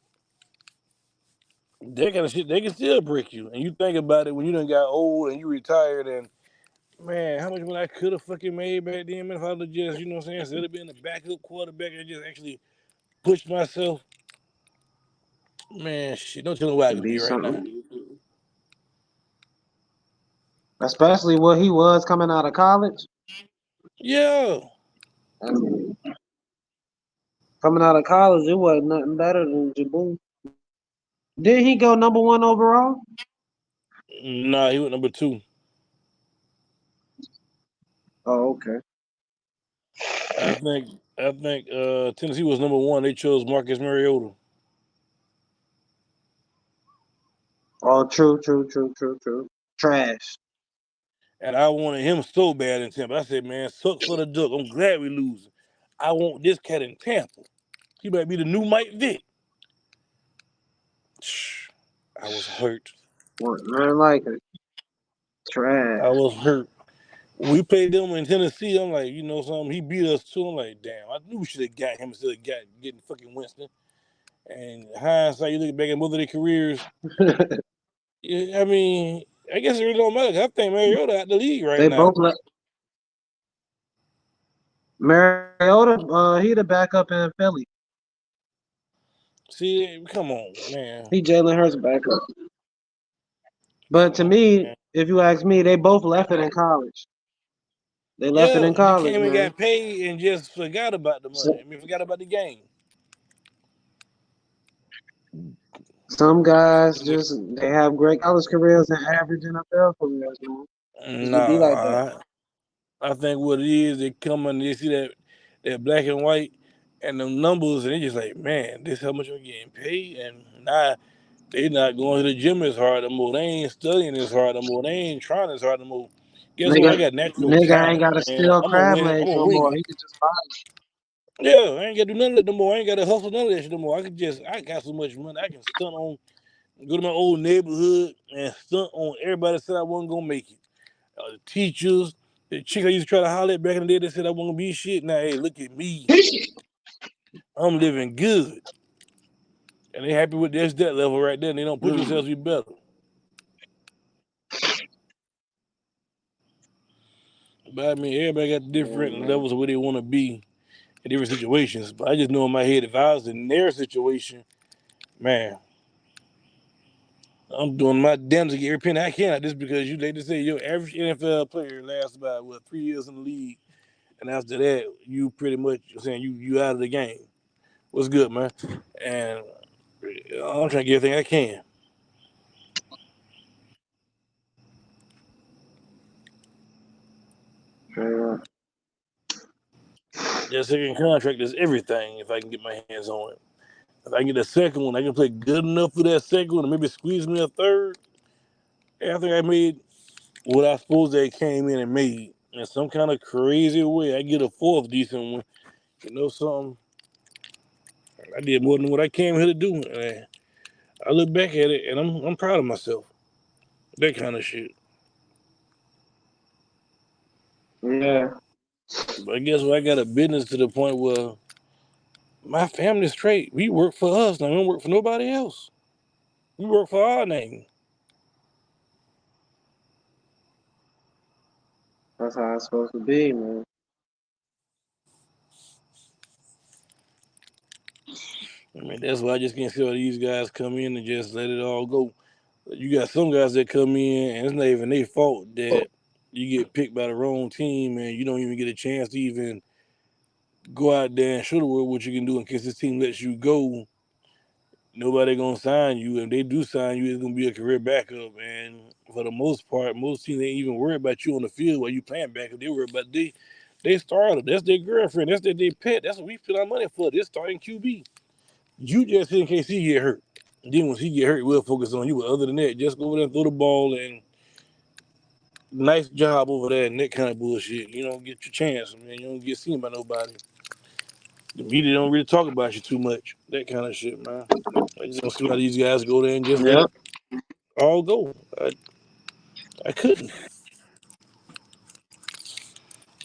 that kind of shit, they can still break you. And you think about it when you done got old and you retired, and man, how much money I could have fucking made back then, man, if I'd have just, you know what I'm saying, instead of being a backup quarterback, I just actually pushed myself. Man, shit, don't tell me where I To could be be right now. something. Especially what he was coming out of college. Yeah. I mean, coming out of college, it wasn't nothing better than Jaboo. Didn't he go number 1 overall? Nah, he went number 2. Oh, okay. I think Tennessee was number 1. They chose Marcus Mariota. Oh, true. Trash. And I wanted him so bad in Tampa. I said, man, sucks for the duck. I'm glad we losing. I want this cat in Tampa. He might be the new Mike Vick. I was hurt. Nothing like it. Trash. I was hurt. When we played them in Tennessee, I'm like, you know something? He beat us too. I'm like, damn, I knew we should have got him instead of getting fucking Winston. And hindsight, you look back at both of their careers. I mean, I guess it really don't matter. I think Mariota out the league right They now. both left. Mariota, he the backup in Philly. See, come on, man. He Jalen Hurts backup. But to me, if you ask me, they both left it in college. They left it in They college, came and man. got paid and just forgot about the money. Forgot about the game. Some guys they have great college careers and average NFL careers, man. It be like that. I think what it is, they come and they see that black and white and the numbers, and they just like, man, this how much I'm getting paid, and now they not going to the gym as hard no more. They ain't studying as hard no more. They ain't trying as hard no more. Guess what? I got natural Nigga ain't talent, got to man. steal I'm gonna crab win. I'm legs gonna no wing more. it. He can just buy Yeah, I ain't gotta do none of that no more. I ain't gotta hustle none of that shit no more. I got so much money. I can stunt on, go to my old neighborhood and stunt on everybody that said I wasn't gonna make it. The teachers, the chicks I used to try to holler at back in the day that said I wasn't gonna be shit. Now, hey, look at me. I'm living good. And they happy with that level right there. And they don't push themselves to be better. But I mean, everybody got different levels of where they want to be in different situations. But I just know in my head, if I was in their situation, man, I'm doing my damn to get every penny I can out of this, because they just say your average NFL player lasts about 3 years in the league, and after that, you pretty much saying you out of the game. What's good, man? And I'm trying to get everything I can. Yeah. That second contract is everything if I can get my hands on it. If I can get a second one, I can play good enough for that second one and maybe squeeze me a third. I think I made what I suppose they came in and made. In some kind of crazy way, I get a fourth decent one. You know something? I did more than what I came here to do. And I look back at it and I'm proud of myself. That kind of shit. Yeah. But I guess I got a business to the point where my family's straight. We work for us. Now we don't work for nobody else. We work for our name. That's how it's supposed to be, man. I mean, that's why I just can't see all these guys come in and just let it all go. You got some guys that come in and it's not even their fault that you get picked by the wrong team and you don't even get a chance to even go out there and show the world what you can do in case this team lets you go. Nobody gonna sign you. If they do sign you, it's gonna be a career backup. And for the most part, most teams ain't even worry about you on the field while you playing backup. They worry about they starter. That's their girlfriend. That's their pet. That's what we put our money for. This starting QB. You just in case he get hurt. Then once he get hurt, we'll focus on you. But other than that, just go over there and throw the ball and nice job over there and that kind of bullshit. You don't get your chance, man. You don't get seen by nobody. The media don't really talk about you too much. That kind of shit, man. I just don't see how these guys go there and just let it all go. I couldn't.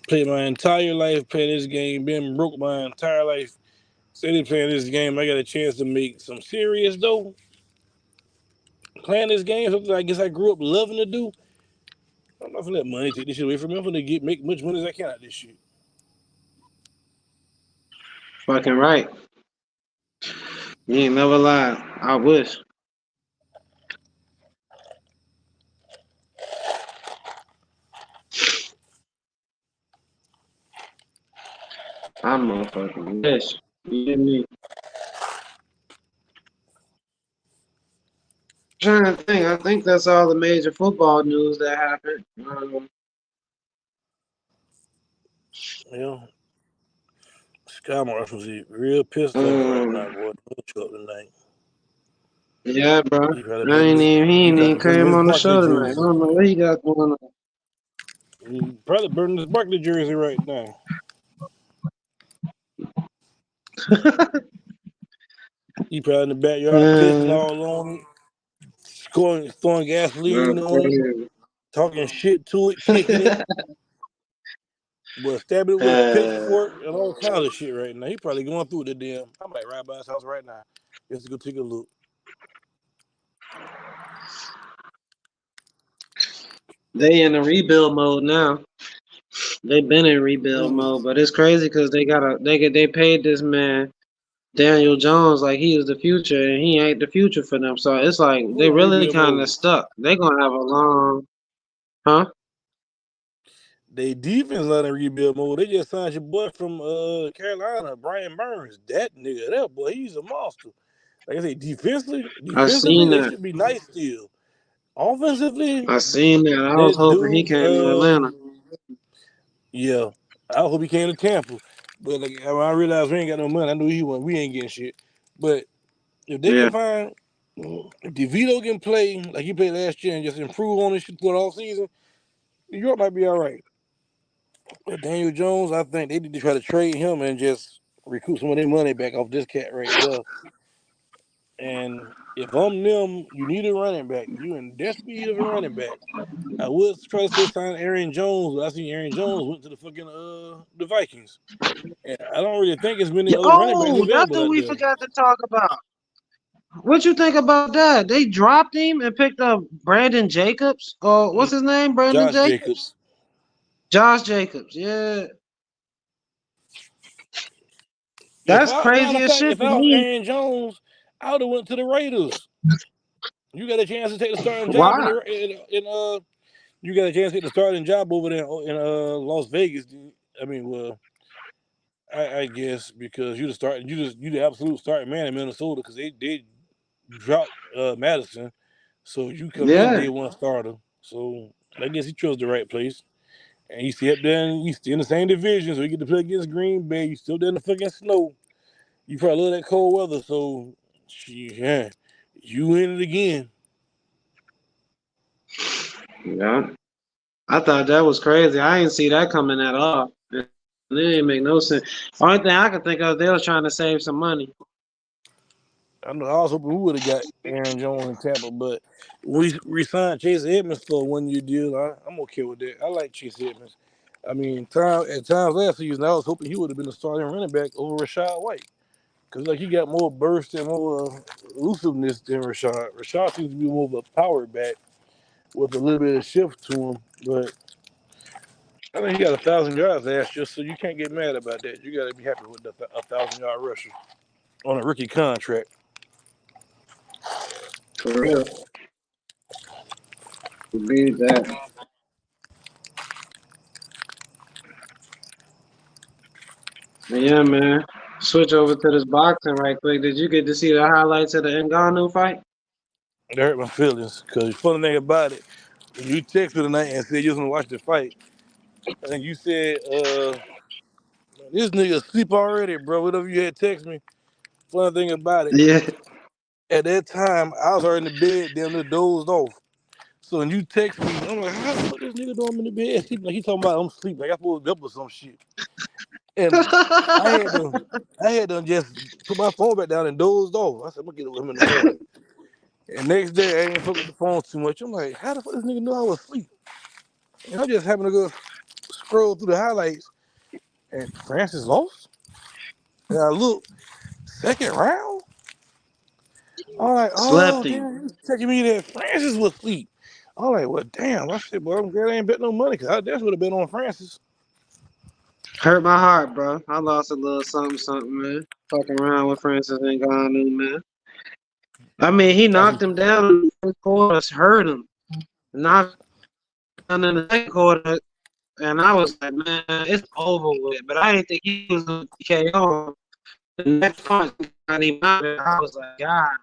Play my entire life, play this game, been broke my entire life. Steady playing this game, I got a chance to make some serious dough. Playing this game, something I guess I grew up loving to do. I'm not gonna let money take this shit away from me. I'm gonna make much money as I can out of this shit. Fucking right. You ain't never lied. I wish. I motherfucking wish. You hear me? Trying to think. I think that's all the major football news that happened. Yeah. Sky Marshall's real pissed off right now, um, boy. Show up tonight. yeah, bro. He probably burning He he ain't even probably burning came his on the Barkley show tonight. I jersey. don't know what he got going on. He probably burning his Barkley jersey right now. He probably in the backyard pissing uh, all on it, throwing gasoline on it, crazy. talking shit to it, kicking it, but stabbing it with a pitchfork and all kinds of shit right now. He probably going through the damn. I might ride by his house right now just to go take a look. They in a rebuild mode now. They been in rebuild mode, but it's crazy because they paid this man Daniel Jones like he is the future, and he ain't the future for them. So it's like Who they in really rebuild kind of mode? stuck. They gonna have a long, huh? They defense not in rebuild mode. They just signed your boy from Carolina, Brian Burns. That nigga, that boy, he's a monster. Like I say, I defensively seen they that. should be nice still. Offensively, I seen that. I was that hoping he dude, came to Atlanta. yeah, I hope he came to Tampa. But like when I realized we ain't got no money, I knew he wasn't. We ain't getting shit. But if they Yeah, can find, if DeVito can play like he played last year and just improve on this shit throughout all season, New York might be all right. But Daniel Jones, I think they need to try to trade him and just recoup some of their money back off this cat right there. And if I'm them, you need a running back. You in desperate need of a running back. I would try to say sign Aaron Jones, but I seen Aaron Jones went to the fucking the Vikings. And I don't really think there's many other running backs that's available what out we there. forgot to talk about. What you think about that? They dropped him and picked up Brandon Jacobs. Oh, what's his name? Brandon Josh Jacobs? Jacobs. Josh Jacobs. Yeah, If that's I matter crazy of as fact, shit if to I was me. Aaron Jones, I would have went to the Raiders. You got a chance to take the starting job Why? you got a chance to take the starting job over there in Las Vegas. I mean, well, I guess because you the absolute starting man in Minnesota because they dropped Madison, so you come in Yeah. day one starter. So I guess he chose the right place. And you see up there, and you still in the same division, so you get to play against Green Bay. You still there in the fucking snow. You probably love that cold weather, so yeah, you in it again. Yeah. I thought that was crazy. I didn't see that coming at all. It didn't make no sense. Only thing I could think of, they was trying to save some money. I know. I was hoping we would have got Aaron Jones in Tampa, but we signed Chase Edmonds for a 1 year deal. I'm okay with that. I like Chase Edmonds. I mean, at times last season, I was hoping he would have been a starting running back over Rashad White because like he got more burst and more elusiveness than Rashad. Rashad seems to be more of a power back with a little bit of shift to him, but I think he got 1,000 yards last year, so you can't get mad about that. You got to be happy with the 1,000 yard rusher on a rookie contract. For real. Believe that. But yeah, man. Switch over to this boxing right quick. Did you get to see the highlights of the Ngannou fight? It hurt my feelings because the funny thing about it, when you texted me tonight and said you was gonna watch the fight, I think you said, "This nigga asleep already, bro." Whatever you had text me. Funny thing about it, Yeah. at that time I was already in the bed, damn near dozed off. So when you text me, I'm like, "How the fuck this nigga doing in the bed sleeping?" Like he talking about I'm sleep, like I supposed to be up or some shit. And I had to, I had to just put my phone back down and dozed off. I said, "I'm gonna get it with him in the morning." And next day I ain't fuck with the phone too much. I'm like, "How the fuck this nigga knew I was asleep?" And I just happened to go scroll through the highlights, and Francis lost. And I look, second round. I'm like, oh Slept him. damn, he was checking me that Francis was asleep. I'm like, well, damn. I said, boy, I'm glad I ain't bet no money because I definitely would have been on Francis. Hurt my heart, bro. I lost a little something, something, man. Fucking around with Francis Ngannou, man. I mean, he I knocked see. him down in the first quarter, hurt him. Knocked him down in the second quarter, and I was like, man, it's over with. But I didn't think he was going to KO him. The next punch got him out of it. I was like, God.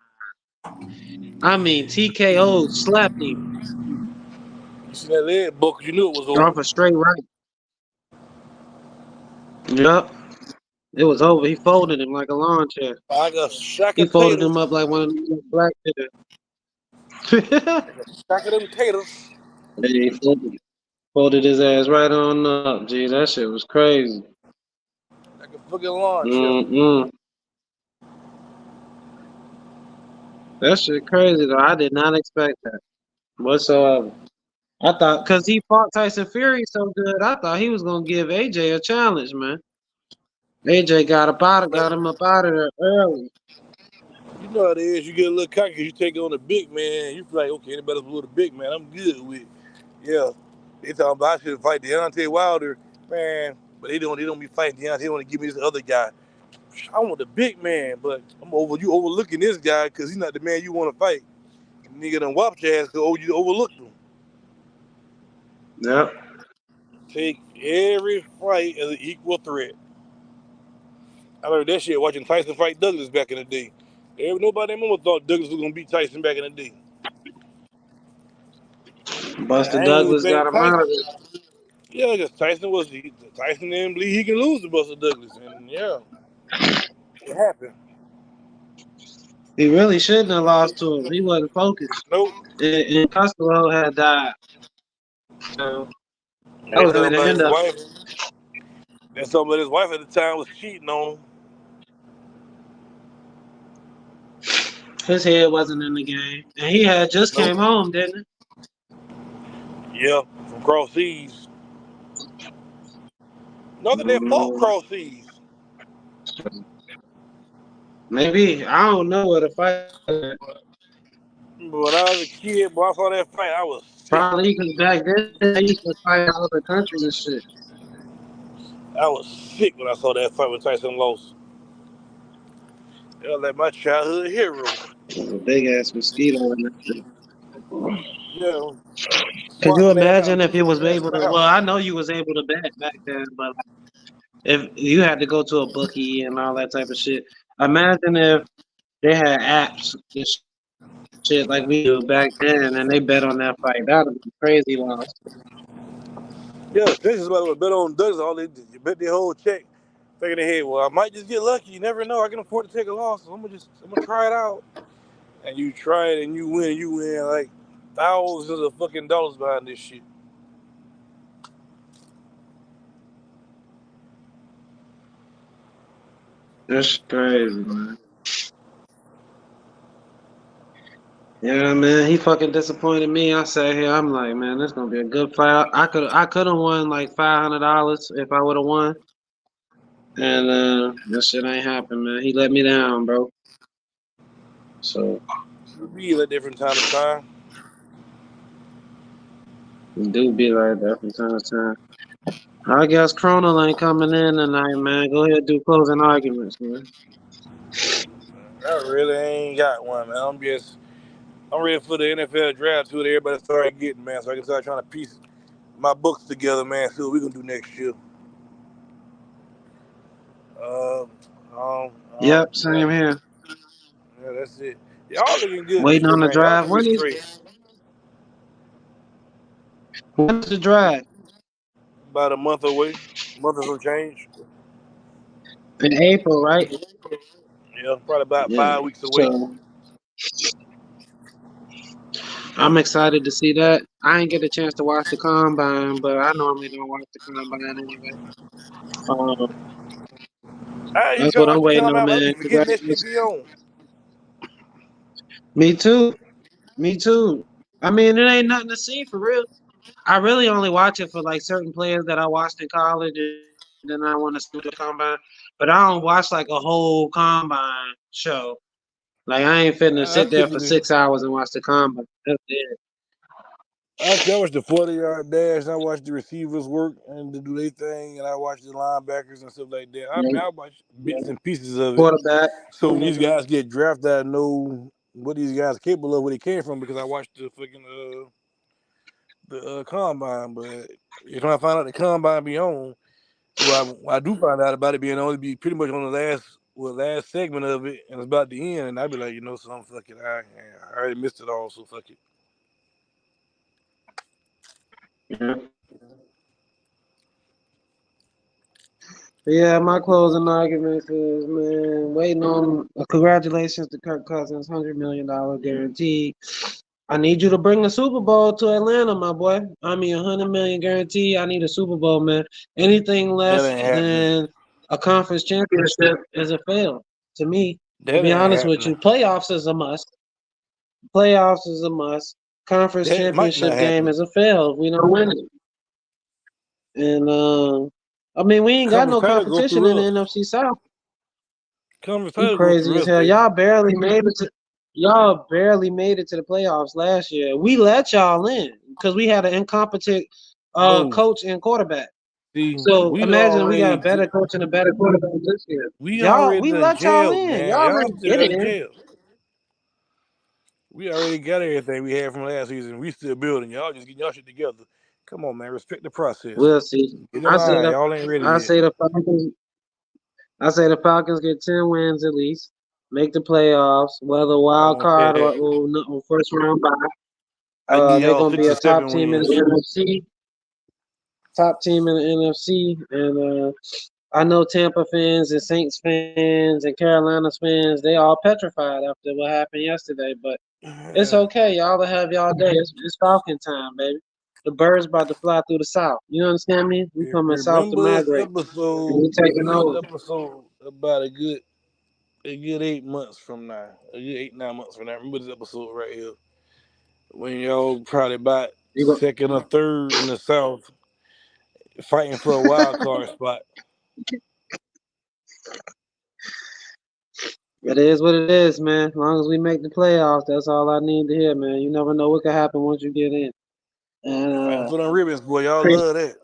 I mean, TKO slapped him You see that leg buck, you knew it was over. off a straight right. Yup. It was over. He folded him like a lawn chair. I got shack He of folded taters. him up like one of them black I got shack of them taters. He folded his ass right on up. Gee, that shit was crazy. Like a fucking lawn chair. Mm-mm. That shit crazy though. I did not expect that whatsoever. I thought because he fought Tyson Fury so good, I thought he was gonna give AJ a challenge, man. AJ got him up out of there early. You know how it is. You get a little cocky. You take on the big man. You feel like, okay, anybody below the big man, I'm good with. Yeah, they talking about I should fight Deontay Wilder, man. But they don't be fighting Deontay. They want to give me this other guy. I want the big man, but you overlooking this guy because he's not the man you want to fight. Nigga done whopped your ass because you overlooked him. Yep. Take every fight as an equal threat. I learned that shit watching Tyson fight Douglas back in the day. Nobody ever thought Douglas was gonna beat Tyson back in the day. Buster I ain't really Douglas think got him out of Tyson. it. Yeah, because Tyson didn't believe he can lose to Buster Douglas, and yeah, it happened. He really shouldn't have lost to him. He wasn't focused. Nope. And Costello had died. So that They was talking going to about end his up. wife. They talking about his wife at the time was cheating on him. His head wasn't in the game. And he had just Nope. came home, didn't Yeah, from cross seas. Nothing that fought he? cross seas. Maybe. I don't know what the fight was. But when I was a kid, when I saw that fight, I was sick. Probably because back then they used to fight all the countries and shit. I was sick when I saw that fight when Tyson lost. That was like my childhood hero. There's a big ass mosquito in that shit. Yeah. Could you Swatting that imagine out, if you pushing was that able to? Well, out. I know you was able to bet back then, but if you had to go to a bookie and all that type of shit, imagine if they had apps and shit like we do back then, and they bet on that fight. That would be crazy loss. Yeah, especially somebody would bet on Douglas. All they did, you bet their whole check. Thinking ahead, well, I might just get lucky. You never know. I can afford to take a loss. So I'm gonna try it out. And you try it and you win. You win like thousands of fucking dollars behind this shit. That's crazy, man. Yeah, man, he fucking disappointed me. I sat here, I'm like, man, this gonna be a good fight. I could have won like $500 if I would have won, and that shit ain't happened, man. He let me down, bro. So It'll be a different time to time. it do be like that from time to time. I guess Chrono ain't coming in tonight, man. Go ahead, do closing arguments, man. I really ain't got one, man. I'm ready for the NFL draft too that everybody started getting, man, so I can start trying to piece my books together, man, see what we gonna do next year. Yep, Yeah, same here. yeah, that's it. Y'all looking good this Waiting year, on the man. Y'all drive. gonna be When is straight. when's the drive? About a month away, month or some change. In April, right? Yeah, probably about Yeah. 5 weeks away. So I'm excited to see that. I ain't get a chance to watch the combine, but I normally don't watch the combine anyway. Um, I used that's to what I'm watch the waiting on, combine, but I be man. forgetting that shit Congratulations. be on. Me too. Me too. I mean, it ain't nothing to see for real. I really only watch it for like certain players that I watched in college, and then I want to see what the combine. But I don't watch like a whole combine show. Like I ain't finna I sit there for typically, 6 hours and watch the combine. That's it. I watch the 40-yard dash, and I watch the receivers work and to do their thing, and I watch the linebackers and stuff like that. I mean, Yeah. I watch bits and pieces of it. Quarterback. So when these guys get drafted, I know what these guys are capable of, where they came from, because I watched the combine, but if I find out the combine be on, well, I do find out about it being on, it be pretty much on the last segment of it, and it's about the end, and I'd be like, something, fuck it, I already missed it all, so fuck it. Yeah. Yeah, my closing argument is, man, waiting on congratulations to Kirk Cousins, $100 million guarantee. I need you to bring the Super Bowl to Atlanta, my boy. I mean, $100 million guarantee. I need a Super Bowl, man. Anything That less ain't happening. than a conference championship is a fail to me. To That be ain't honest with happening. you, playoffs is a must. Playoffs is a must. Conference That might not championship game happen. is a fail if we don't win it. And I mean, we ain't got Conference no title go competition in through the us. NFC South. Conference You title go crazy through as us, hell. baby. Y'all barely made it to the playoffs last year. We let y'all in because we had an incompetent No, coach and quarterback. see, So imagine we got a better coach and a better quarterback this year. we We already done let y'all jailed, in. man. Y'all Y'all didn't still get got in in. jail. We already got everything we had from last season. We still building. Y'all just getting y'all shit together. Come on, man. Respect the process. We'll see. Get in line. Y'all ain't ready I yet. say the Falcons. I say the Falcons get 10 wins at least, make the playoffs, whether I wild want card that. or first round bye. I give They're y'all gonna 6 be or a top 7 team in wins. the NFC. Top team in the NFC, and I know Tampa fans and Saints fans and Carolina fans, they all petrified after what happened yesterday. But it's okay. Y'all will have y'all day. It's Falcon time, baby. The birds about to fly through the south. You understand me? We coming south to Remember this migrate. episode. We taking Remember over. this episode about a good 8 months from now. A good 8-9 months from now. Remember this episode right here. When y'all probably about You second or third in the South, fighting for a wild card spot. It is what it is, man. As long as we make the playoffs, that's all I need to hear, man. You never know what could happen once you get in. Fighting And for them ribbons, boy. Y'all love that.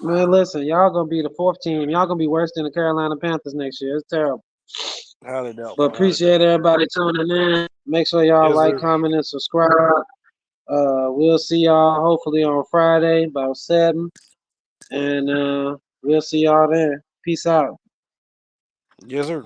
man, listen, y'all gonna be the fourth team. Y'all gonna be worse than the Carolina Panthers next year. It's terrible. Highly But doubtful. appreciate everybody tuning in. Make sure y'all Yes, like, sir. comment, and subscribe. We'll see y'all hopefully on Friday about 7. And we'll see y'all there. Peace out. Yes, sir.